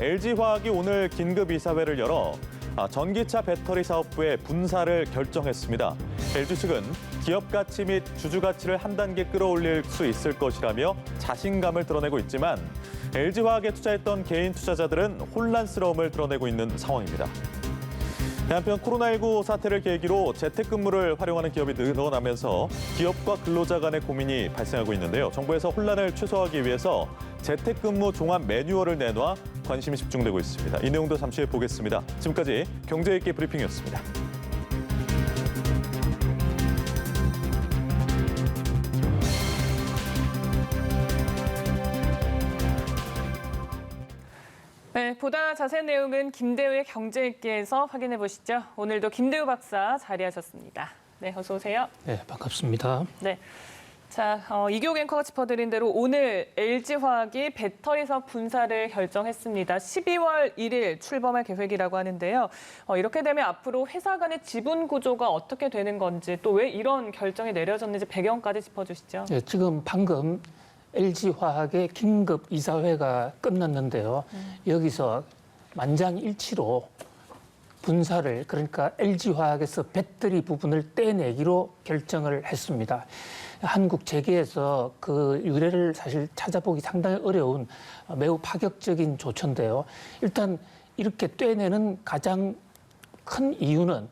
LG화학이 오늘 긴급 이사회를 열어 전기차 배터리 사업부의 분사를 결정했습니다. LG 측은 기업 가치 및 주주 가치를 한 단계 끌어올릴 수 있을 것이라며 자신감을 드러내고 있지만 LG화학에 투자했던 개인 투자자들은 혼란스러움을 드러내고 있는 상황입니다. 한편 코로나19 사태를 계기로 재택근무를 활용하는 기업이 늘어나면서 기업과 근로자 간의 고민이 발생하고 있는데요. 정부에서 혼란을 최소화하기 위해서 재택근무 종합 매뉴얼을 내놔 관심이 집중되고 있습니다. 이 내용도 잠시 후에 보겠습니다. 지금까지 경제있기 브리핑이었습니다. 네, 보다 자세한 내용은 김대우의 경제있기에서 확인해 보시죠. 오늘도 김대우 박사 자리하셨습니다. 네, 어서 오세요. 네, 반갑습니다. 네. 자, 이교욱 앵커가 짚어드린 대로 오늘 LG화학이 배터리 사업 분사를 결정했습니다. 12월 1일 출범할 계획이라고 하는데요. 이렇게 되면 앞으로 회사 간의 지분 구조가 어떻게 되는 건지 또 왜 이런 결정이 내려졌는지 배경까지 짚어주시죠. 네, 지금 방금 LG화학의 긴급 이사회가 끝났는데요. 여기서 만장일치로 분사를, 그러니까 LG화학에서 배터리 부분을 떼내기로 결정을 했습니다. 한국 재계에서 그 유래를 사실 찾아보기 상당히 어려운 매우 파격적인 조처인데요. 일단 이렇게 떼내는 가장 큰 이유는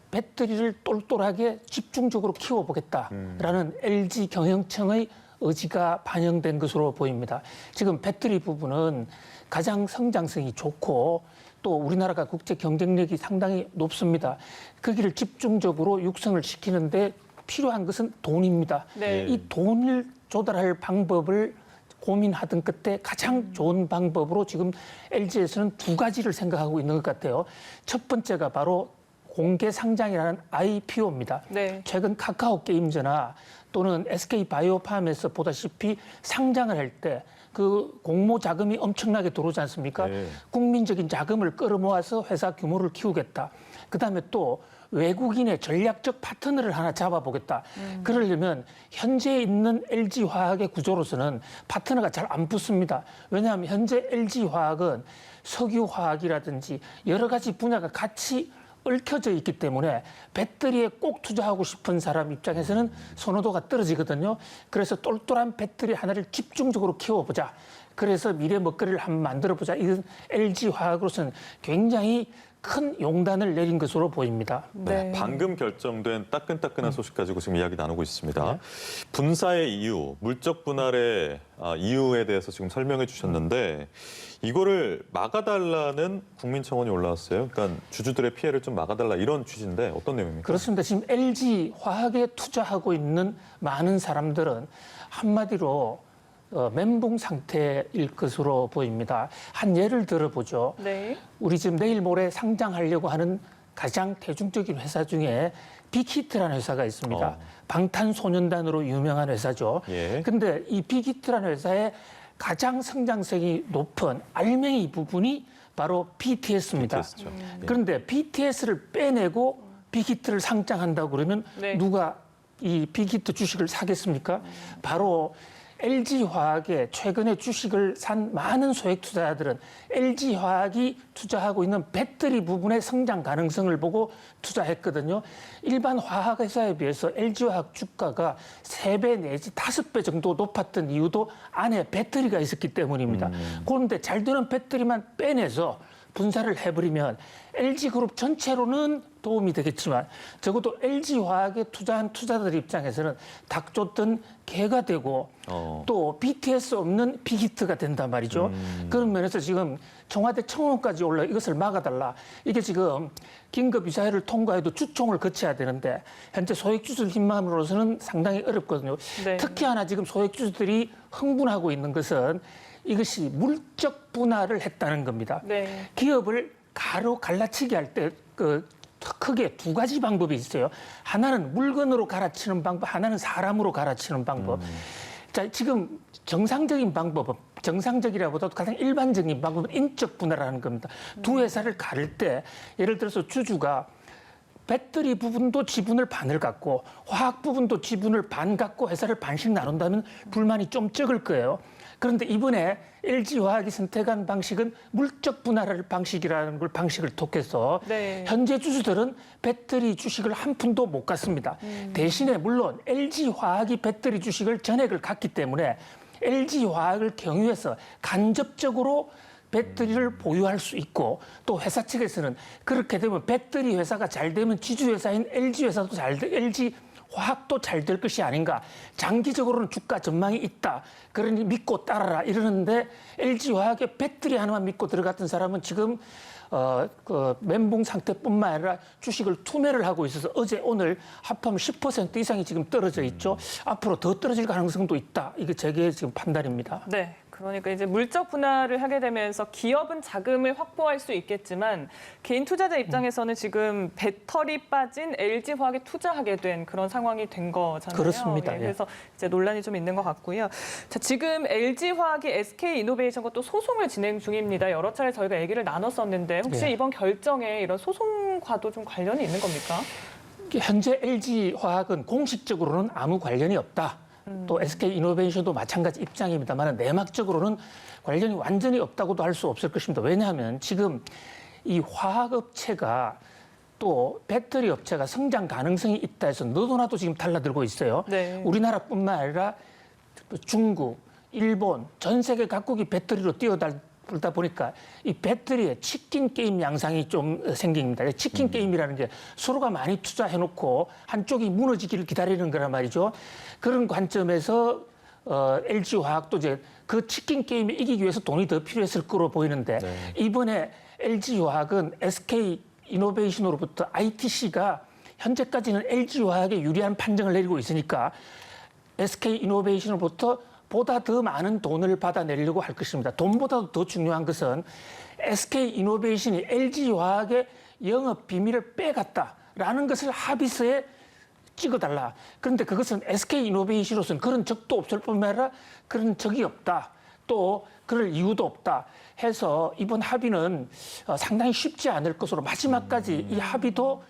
배터리를 똘똘하게 집중적으로 키워보겠다라는 LG 경영청의 의지가 반영된 것으로 보입니다. 지금 배터리 부분은 가장 성장성이 좋고 또 우리나라가 국제 경쟁력이 상당히 높습니다. 거기를 집중적으로 육성을 시키는데 필요한 것은 돈입니다. 네. 이 돈을 조달할 방법을 고민하던 끝에 가장 좋은 방법으로 지금 LG에서는 두 가지를 생각하고 있는 것 같아요. 첫 번째가 바로 공개 상장이라는 IPO입니다. 네. 최근 카카오 게임즈나 또는 SK바이오팜에서 보다시피 상장을 할 때 그 공모 자금이 엄청나게 들어오지 않습니까? 네. 국민적인 자금을 끌어모아서 회사 규모를 키우겠다. 그다음에 또 외국인의 전략적 파트너를 하나 잡아보겠다. 그러려면 현재 있는 LG화학의 구조로서는 파트너가 잘 안 붙습니다. 왜냐하면 현재 LG화학은 석유화학이라든지 여러 가지 분야가 같이 얽혀져 있기 때문에 배터리에 꼭 투자하고 싶은 사람 입장에서는 선호도가 떨어지거든요. 그래서 똘똘한 배터리 하나를 집중적으로 키워보자. 그래서 미래 먹거리를 한번 만들어보자. 이건 LG화학으로서는 굉장히 큰 용단을 내린 것으로 보입니다. 네, 방금 결정된 따끈따끈한 소식 가지고 지금 이야기 나누고 있습니다. 분사의 이유, 물적 분할의 이유에 대해서 지금 설명해 주셨는데 이거를 막아달라는 국민청원이 올라왔어요. 그러니까 주주들의 피해를 좀 막아달라 이런 취지인데 어떤 내용입니까? 그렇습니다. 지금 LG화학에 투자하고 있는 많은 사람들은 한마디로 멘붕 상태일 것으로 보입니다. 한 예를 들어보죠. 네. 우리 지금 내일 모레 상장하려고 하는 가장 대중적인 회사 중에 빅히트라는 회사가 있습니다. 방탄소년단으로 유명한 회사죠. 그런데 이 빅히트라는 회사의 가장 성장성이 높은 알맹이 부분이 바로 BTS입니다. BTS죠. 그런데 BTS를 빼내고 빅히트를 상장한다고 그러면 네. 누가 이 빅히트 주식을 사겠습니까? 바로 LG화학에 최근에 주식을 산 많은 소액 투자자들은 LG화학이 투자하고 있는 배터리 부분의 성장 가능성을 보고 투자했거든요. 일반 화학회사에 비해서 LG화학 주가가 3배 내지 5배 정도 높았던 이유도 안에 배터리가 있었기 때문입니다. 그런데 잘 되는 배터리만 빼내서 분사를 해버리면 LG그룹 전체로는 도움이 되겠지만 적어도 LG화학에 투자한 투자자들 입장에서는 닭 쫓던 개가 되고 또 BTS 없는 빅히트가 된단 말이죠. 그런 면에서 지금 청와대 청원까지 올라 이것을 막아달라. 이게 지금 긴급 이사회를 통과해도 주총을 거쳐야 되는데 현재 소액주주들 힘만으로서는 상당히 어렵거든요. 네. 특히 하나 지금 소액주주들이 흥분하고 있는 것은 이것이 물적 분할을 했다는 겁니다. 네. 기업을 가로 갈라치기 할 때 크게 두 가지 방법이 있어요. 하나는 물건으로 갈아치는 방법, 하나는 사람으로 갈아치는 방법. 자, 지금 정상적인 방법은, 정상적이라보다도 가장 일반적인 방법은 인적 분할하는 겁니다. 두 회사를 가를 때 예를 들어서 주주가 배터리 부분도 지분을 반을 갖고 화학 부분도 지분을 반 갖고 회사를 반씩 나눈다면 불만이 좀 적을 거예요. 그런데 이번에 LG화학이 선택한 방식은 물적 분할 방식이라는 걸 방식을 통해서 네. 현재 주주들은 배터리 주식을 한 푼도 못 갖습니다. 대신에 물론 LG화학이 배터리 주식을 전액을 갖기 때문에 LG화학을 경유해서 간접적으로 배터리를 보유할 수 있고 또 회사 측에서는 그렇게 되면 배터리 회사가 잘 되면 지주회사인 LG회사도 LG화학도 잘 될 것이 아닌가. 장기적으로는 주가 전망이 있다. 그러니 믿고 따라라 이러는데 LG화학의 배터리 하나만 믿고 들어갔던 사람은 지금 그 멘붕 상태뿐만 아니라 주식을 투매를 하고 있어서 어제 오늘 합하면 10% 이상이 지금 떨어져 있죠. 앞으로 더 떨어질 가능성도 있다. 이게 제게 지금 판단입니다. 네. 그러니까 이제 물적 분할을 하게 되면서 기업은 자금을 확보할 수 있겠지만 개인 투자자 입장에서는 지금 배터리 빠진 LG화학에 투자하게 된 그런 상황이 된 거잖아요. 그렇습니다. 예, 그래서 이제 논란이 좀 있는 것 같고요. 자, 지금 LG화학이 SK이노베이션과 또 소송을 진행 중입니다. 여러 차례 저희가 얘기를 나눴었는데 혹시 네. 이번 결정에 이런 소송과도 좀 관련이 있는 겁니까? 현재 LG화학은 공식적으로는 아무 관련이 없다. 또 SK이노베이션도 마찬가지 입장입니다만 내막적으로는 관련이 완전히 없다고도 할 수 없을 것입니다. 왜냐하면 지금 이 화학업체가 또 배터리 업체가 성장 가능성이 있다 해서 너도나도 지금 달라들고 있어요. 네. 우리나라뿐만 아니라 또 중국, 일본, 전 세계 각국이 배터리로 뛰어들다 보니까 이 배터리에 치킨 게임 양상이 좀 생깁니다. 치킨 게임이라는 게 서로가 많이 투자해놓고 한쪽이 무너지기를 기다리는 거란 말이죠. 그런 관점에서 LG화학도 이제 그 치킨 게임에 이기기 위해서 돈이 더 필요했을 거로 보이는데 네. 이번에 LG화학은 SK이노베이션으로부터 ITC가 현재까지는 LG화학에 유리한 판정을 내리고 있으니까 SK이노베이션으로부터 보다 더 많은 돈을 받아내려고 할 것입니다. 돈보다도 더 중요한 것은 SK이노베이션이 LG화학의 영업 비밀을 빼갔다라는 것을 합의서에 찍어달라. 그런데 그것은 SK이노베이션으로서는 그런 적도 없을 뿐만 아니라 그런 적이 없다. 또 그럴 이유도 없다 해서 이번 합의는 상당히 쉽지 않을 것으로 마지막까지 이 합의도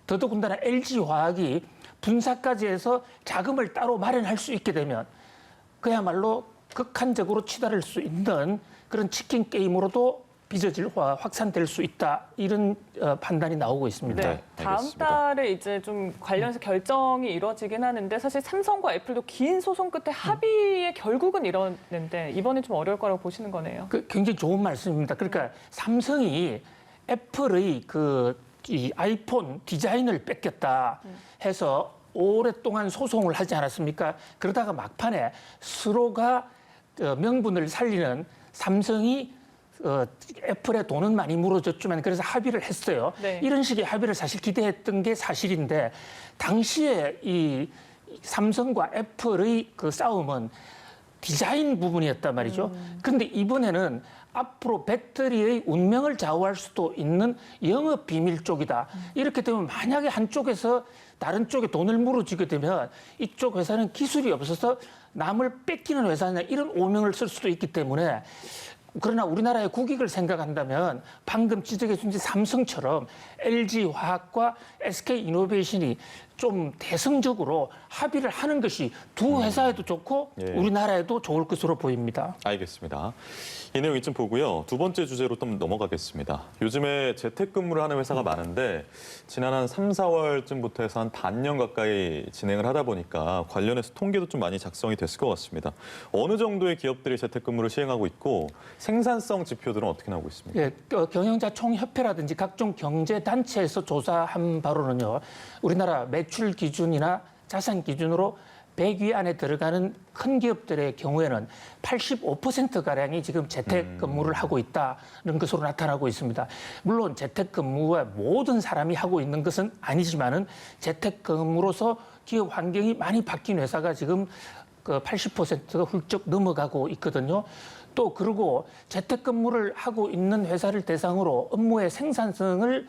더더군다나 LG화학이 분사까지 해서 자금을 따로 마련할 수 있게 되면 그야말로 극한적으로 치달을 수 있는 그런 치킨 게임으로도 빚어질 확산될 수 있다. 이런 판단이 나오고 있습니다. 네, 다음 알겠습니다. 달에 이제 좀 관련해서 결정이 이루어지긴 하는데 사실 삼성과 애플도 긴 소송 끝에 합의에 결국은 이뤘는데 이번엔 좀 어려울 거라고 보시는 거네요. 굉장히 좋은 말씀입니다. 그러니까 삼성이 애플의 이 아이폰 디자인을 뺏겼다 해서 오랫동안 소송을 하지 않았습니까? 그러다가 막판에 서로가 명분을 살리는 삼성이 애플에 돈은 많이 물어줬지만 그래서 합의를 했어요. 네. 이런 식의 합의를 사실 기대했던 게 사실인데 당시에 이 삼성과 애플의 그 싸움은 디자인 부분이었단 말이죠. 그런데 이번에는 앞으로 배터리의 운명을 좌우할 수도 있는 영업 비밀 쪽이다. 이렇게 되면 만약에 한쪽에서 다른 쪽에 돈을 물어주게 되면 이쪽 회사는 기술이 없어서 남을 뺏기는 회사냐 이런 오명을 쓸 수도 있기 때문에 그러나 우리나라의 국익을 생각한다면 방금 지적해 준 삼성처럼 LG화학과 SK이노베이션이 좀 대승적으로 합의를 하는 것이 두 회사에도 좋고 예. 우리나라에도 좋을 것으로 보입니다. 알겠습니다. 이 내용 이쯤 보고요. 두 번째 주제로 좀 넘어가겠습니다. 요즘에 재택근무를 하는 회사가 많은데 지난 한 3, 4월쯤부터 해서 한 반년 가까이 진행을 하다 보니까 관련해서 통계도 좀 많이 작성이 됐을 것 같습니다. 어느 정도의 기업들이 재택근무를 시행하고 있고 생산성 지표들은 어떻게 나오고 있습니까? 예, 경영자 총협회라든지 각종 경제단체에서 조사한 바로는요. 우리나라 매출 기준이나 자산 기준으로 100위 안에 들어가는 큰 기업들의 경우에는 85%가량이 지금 재택근무를 하고 있다는 것으로 나타나고 있습니다. 물론 재택근무와 모든 사람이 하고 있는 것은 아니지만은 재택근무로서 기업 환경이 많이 바뀐 회사가 지금 그 80%가 훌쩍 넘어가고 있거든요. 또 그리고 재택근무를 하고 있는 회사를 대상으로 업무의 생산성을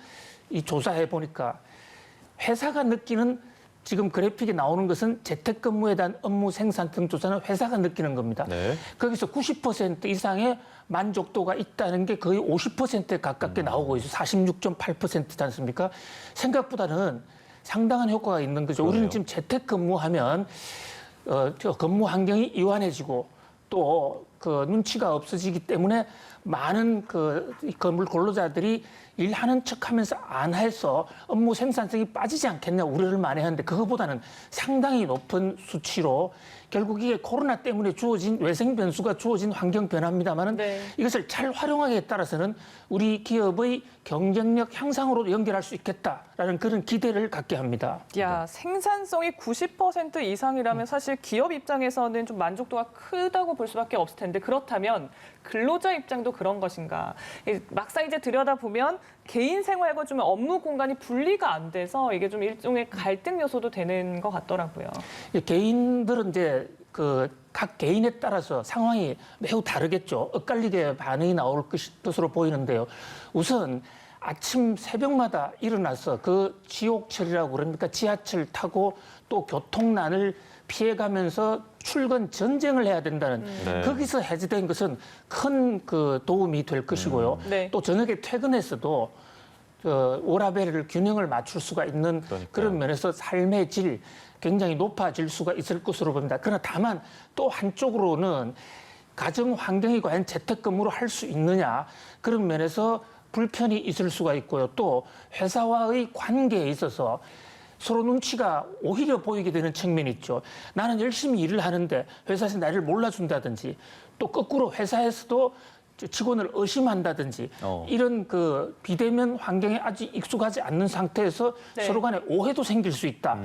조사해 보니까 회사가 느끼는 지금 그래픽이 나오는 것은 재택근무에 대한 업무 생산성 조사는 회사가 느끼는 겁니다. 네. 거기서 90% 이상의 만족도가 있다는 게 거의 50%에 가깝게 나오고 있어요. 46.8%지 않습니까? 생각보다는 상당한 효과가 있는 거죠. 그러네요. 우리는 지금 재택근무하면 근무 환경이 이완해지고 또 그 눈치가 없어지기 때문에 많은 이 건물 근로자들이 일하는 척하면서 안 해서 업무 생산성이 빠지지 않겠냐 우려를 많이 하는데 그거보다는 상당히 높은 수치로 결국 이게 코로나 때문에 주어진 외생 변수가 주어진 환경 변화입니다만은 네. 이것을 잘 활용하기에 따라서는 우리 기업의 경쟁력 향상으로 연결할 수 있겠다라는 그런 기대를 갖게 합니다. 야, 생산성이 90% 이상이라면 사실 기업 입장에서는 좀 만족도가 크다고 볼 수밖에 없을 텐데 그렇다면 근로자 입장도 그런 것인가? 막상 이제 들여다보면 개인 생활과 좀 업무 공간이 분리가 안 돼서 이게 좀 일종의 갈등 요소도 되는 것 같더라고요. 개인들은 이제 각 개인에 따라서 상황이 매우 다르겠죠. 엇갈리게 반응이 나올 것으로 보이는데요. 우선 아침 새벽마다 일어나서 그 지옥철이라고 그럽니까? 지하철 타고 또 교통난을 피해가면서 출근 전쟁을 해야 된다는 네. 거기서 해지된 것은 큰 도움이 될 것이고요. 네. 또 저녁에 퇴근해서도 오라벨을 균형을 맞출 수가 있는 그러니까요. 그런 면에서 삶의 질 굉장히 높아질 수가 있을 것으로 봅니다. 그러나 다만 또 한쪽으로는 가정 환경이 과연 재택근무로 할 수 있느냐 그런 면에서 불편이 있을 수가 있고요. 또 회사와의 관계에 있어서 서로 눈치가 오히려 보이게 되는 측면이 있죠. 나는 열심히 일을 하는데 회사에서 나를 몰라준다든지 또 거꾸로 회사에서도 직원을 의심한다든지 이런 비대면 환경에 아직 익숙하지 않는 상태에서 네. 서로 간에 오해도 생길 수 있다.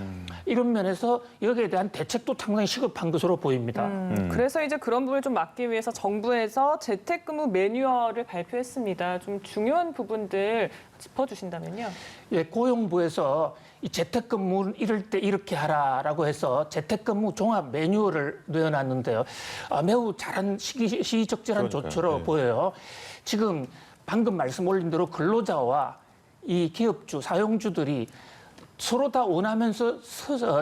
이런 면에서 여기에 대한 대책도 상당히 시급한 것으로 보입니다. 그래서 이제 그런 부분을 좀 막기 위해서 정부에서 재택근무 매뉴얼을 발표했습니다. 좀 중요한 부분들 짚어주신다면요. 예, 고용부에서 이 재택근무 이럴 때 이렇게 하라라고 해서 재택근무 종합 매뉴얼을 내어놨는데요. 매우 잘한 시의적절한 그러니까요. 조처로 네. 보여요. 지금 방금 말씀 올린 대로 근로자와 이 기업주, 사용주들이 서로 다 원하면서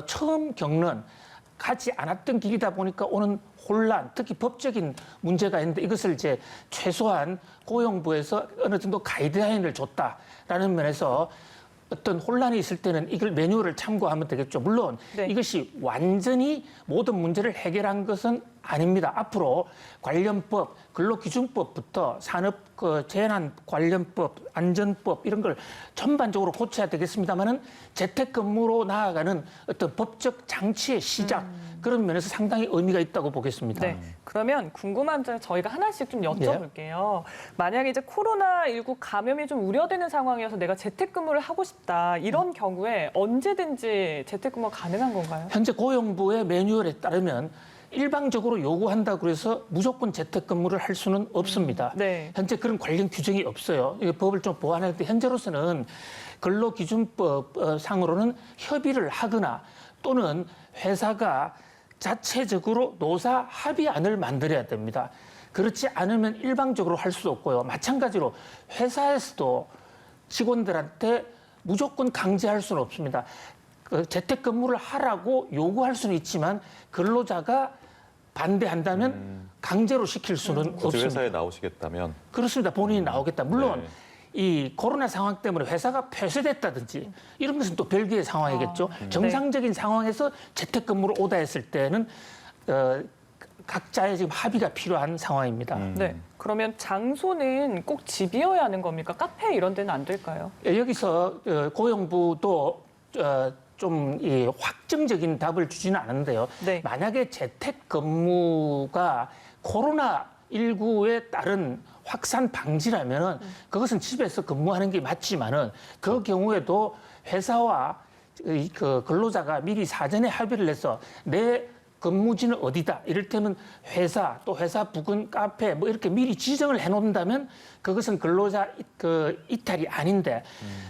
처음 겪는 가지 않았던 길이다 보니까 오는 혼란, 특히 법적인 문제가 있는데 이것을 이제 최소한 고용부에서 어느 정도 가이드라인을 줬다라는 면에서 어떤 혼란이 있을 때는 이걸 매뉴얼을 참고하면 되겠죠. 물론 네. 이것이 완전히 모든 문제를 해결한 것은 아닙니다. 앞으로 관련법, 근로기준법부터 산업 재난관련법, 안전법 이런 걸 전반적으로 고쳐야 되겠습니다만은 재택근무로 나아가는 어떤 법적 장치의 시작 그런 면에서 상당히 의미가 있다고 보겠습니다. 네. 그러면 궁금한 점 저희가 하나씩 좀 여쭤볼게요. 만약에 이제 코로나19 감염이 좀 우려되는 상황이어서 내가 재택근무를 하고 싶다. 이런 경우에 언제든지 재택근무가 가능한 건가요? 현재 고용부의 매뉴얼에 따르면 일방적으로 요구한다고 해서 무조건 재택근무를 할 수는 없습니다. 네. 현재 그런 관련 규정이 없어요. 이 법을 좀 보완할 때 현재로서는 근로기준법 상으로는 협의를 하거나 또는 회사가 자체적으로 노사 합의안을 만들어야 됩니다. 그렇지 않으면 일방적으로 할 수 없고요. 마찬가지로 회사에서도 직원들한테 무조건 강제할 수는 없습니다. 재택근무를 하라고 요구할 수는 있지만 근로자가 반대한다면 강제로 시킬 수는 굳이 없습니다. 회사에 나오시겠다면 그렇습니다. 본인이 나오겠다. 물론 네. 이 코로나 상황 때문에 회사가 폐쇄됐다든지 이런 것은 또 별개의 상황이겠죠. 정상적인 상황에서 재택근무로 오다 했을 때는 각자의 지금 합의가 필요한 상황입니다. 네. 그러면 장소는 꼭 집이어야 하는 겁니까? 카페 이런 데는 안 될까요? 여기서 고용부도 좀 확정적인 답을 주지는 않은데요. 네. 만약에 재택근무가 코로나19에 따른 확산 방지라면 그것은 집에서 근무하는 게 맞지만은 그 경우에도 회사와 그 근로자가 미리 사전에 합의를 해서 내 근무지는 어디다. 이를테면 회사 또 회사 부근 카페 뭐 이렇게 미리 지정을 해놓는다면 그것은 근로자 이탈이 아닌데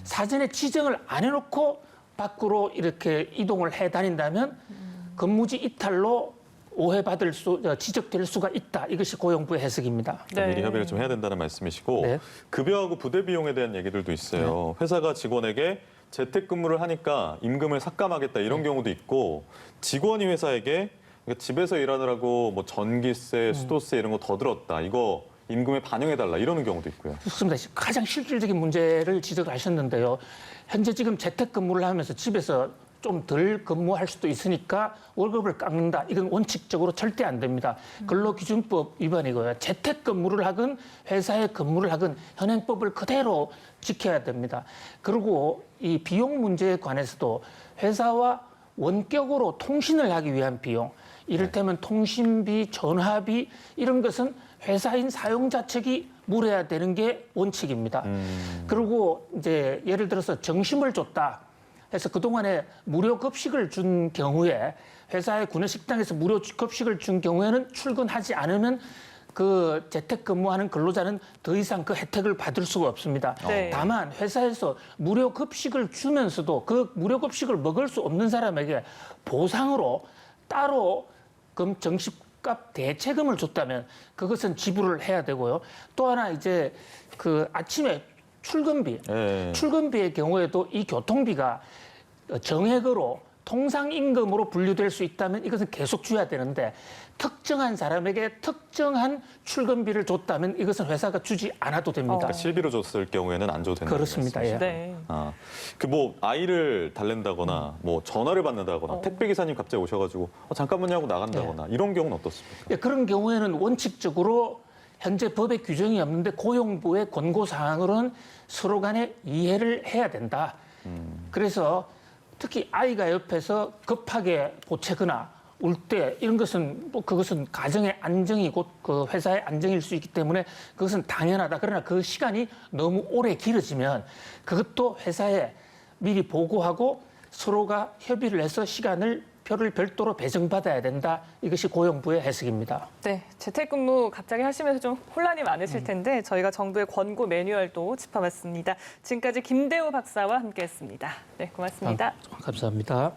사전에 지정을 안 해놓고 밖으로 이렇게 이동을 해 다닌다면 근무지 이탈로 오해받을 지적될 수가 있다. 이것이 고용부의 해석입니다. 네. 미리 협의를 좀 해야 된다는 말씀이시고 네. 급여하고 부대 비용에 대한 얘기들도 있어요. 회사가 직원에게 재택근무를 하니까 임금을 삭감하겠다 이런 경우도 있고 직원이 회사에게 그러니까 집에서 일하느라고 뭐 전기세, 수도세 이런 거 더 들었다. 이거 임금에 반영해달라 이러는 경우도 있고요. 그렇습니다. 가장 실질적인 문제를 지적을 하셨는데요. 현재 지금 재택근무를 하면서 집에서 좀 덜 근무할 수도 있으니까 월급을 깎는다. 이건 원칙적으로 절대 안 됩니다. 근로기준법 위반이고요. 재택근무를 하건 회사에 근무를 하건 현행법을 그대로 지켜야 됩니다. 그리고 이 비용 문제에 관해서도 회사와 원격으로 통신을 하기 위한 비용, 이를테면 통신비, 전화비 이런 것은 회사인 사용자 측이 물어야 되는 게 원칙입니다. 그리고 이제 예를 들어서 정심을 줬다 해서 그동안에 무료 급식을 준 경우에 회사의 구내식당에서 무료 급식을 준 경우에는 출근하지 않으면 그 재택근무하는 근로자는 더 이상 그 혜택을 받을 수가 없습니다. 네. 다만 회사에서 무료 급식을 주면서도 그 무료 급식을 먹을 수 없는 사람에게 보상으로 따로 정식값 대체금을 줬다면 그것은 지불을 해야 되고요. 또 하나 이제 그 아침에 출근비, 예. 출근비의 경우에도 이 교통비가 정액으로 통상임금으로 분류될 수 있다면 이것은 계속 줘야 되는데 특정한 사람에게 특정한 출근비를 줬다면 이것은 회사가 주지 않아도 됩니다. 그러니까 실비로 줬을 경우에는 안 줘도 된다. 그렇습니다. 예. 네. 아, 그 뭐 아이를 달랜다거나 뭐 전화를 받는다거나 택배 기사님 갑자기 오셔가지고 잠깐만요 하고 나간다거나 이런 경우는 어떻습니까? 예, 그런 경우에는 원칙적으로 현재 법에 규정이 없는데 고용부의 권고 사항으로는 서로 간에 이해를 해야 된다. 그래서 특히 아이가 옆에서 급하게 보채거나 울 때 이런 것은 뭐 그것은 가정의 안정이 곧 그 회사의 안정일 수 있기 때문에 그것은 당연하다. 그러나 그 시간이 너무 오래 길어지면 그것도 회사에 미리 보고하고 서로가 협의를 해서 표를 별도로 배정받아야 된다. 이것이 고용부의 해석입니다. 네, 재택근무 갑자기 하시면서 좀 혼란이 많으실 텐데 저희가 정부의 권고 매뉴얼도 짚어봤습니다. 지금까지 김대우 박사와 함께했습니다. 네, 고맙습니다. 감사합니다.